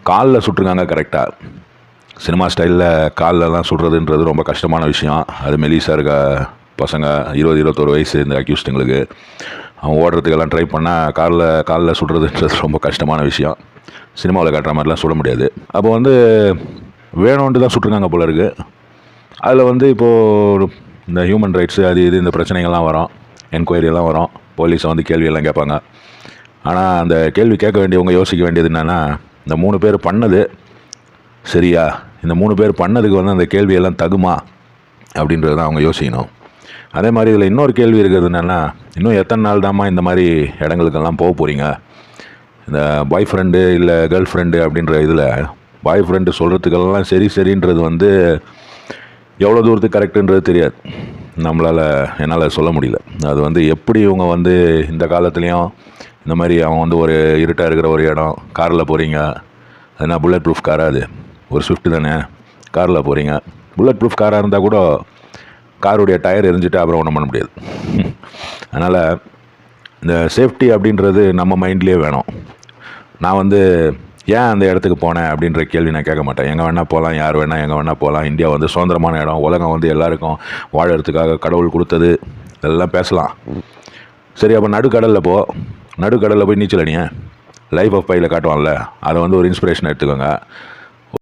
காலில் சுட்டுருக்காங்க கரெக்டாக. சினிமா ஸ்டைலில் காலிலலாம் சுடுறதுன்றது ரொம்ப கஷ்டமான விஷயம். அது மெலிசாக இருக்க பசங்க 20-21 வயசு இந்த அக்யூஸ்டுங்களுக்கு அவன் ஓடுறதுக்கெல்லாம் ட்ரை பண்ணால் காலில் சுடுறதுன்றது ரொம்ப கஷ்டமான விஷயம். சினிமாவில் காட்டுற மாதிரிலாம் சுட முடியாது. அப்போ வந்து வேணும்ன்ட்டு தான் சுட்டுருக்காங்க போல இருக்குது. அதில் இப்போது இந்த ஹியூமன் ரைட்ஸு அது இது இந்த பிரச்சனைகள்லாம் வரும், என்கொயரியெல்லாம் வரும், போலீஸை கேள்வியெல்லாம் கேட்பாங்க. ஆனால் அந்த கேள்வி கேட்க வேண்டியவங்க யோசிக்க வேண்டியது என்னென்னா, இந்த 3 பேர் பண்ணது சரியா, இந்த 3 பேர் பண்ணதுக்கு அந்த கேள்வியெல்லாம் தகுமா அப்படின்றது தான் அவங்க யோசிக்கணும். அதே மாதிரி இதில் இன்னொரு கேள்வி இருக்கிறது என்னென்னா, இன்னும் எத்தனை நாள் தாம்மா இந்த மாதிரி இடங்களுக்கெல்லாம் போக போகிறீங்க? இந்த பாய் ஃப்ரெண்டு இல்லை கேர்ள் ஃப்ரெண்டு அப்படின்ற இதில் பாய் ஃப்ரெண்டு சொல்கிறதுக்கெல்லாம் சரின்றது எவ்வளோ தூரத்துக்கு கரெக்டுன்றது தெரியாது. என்னால் சொல்ல முடியல. அது எப்படி இவங்க இந்த காலத்துலேயும் இந்த மாதிரி அவன் ஒரு இருட்டாக இருக்கிற ஒரு இடம் காரில் போகிறீங்க. அதுனா புல்லட் ப்ரூஃப் காராக, அது ஒரு ஸ்விஃப்ட் தானே, காரில் போகிறீங்க. புல்லட் ப்ரூஃப் காராக இருந்தால் கூட காருடைய டயர் எரிஞ்சிட்டு அப்புறம் ஒன்றும் பண்ண முடியாது. அதனால் இந்த சேஃப்டி அப்படின்றது நம்ம மைண்ட்லேயே வேணும். நான் ஏன் அந்த இடத்துக்கு போனேன் அப்படின்ற கேள்வி நான் கேட்க மாட்டேன். எங்கே வேணால் போகலாம், யார் வேணால் எங்கே வேணால் போகலாம். இந்தியா சுதந்திரமான இடம், உலகம் எல்லாருக்கும் வாழறதுக்காக கடவுள் கொடுத்தது, இதெல்லாம் பேசலாம். சரி, அப்போ நடுக்கடலில் போய் நீச்சல் அடிங்க. லைஃப் ஆஃப் பையில் காட்டுவான்ல, அதை ஒரு இன்ஸ்பிரேஷன் எடுத்துக்கோங்க.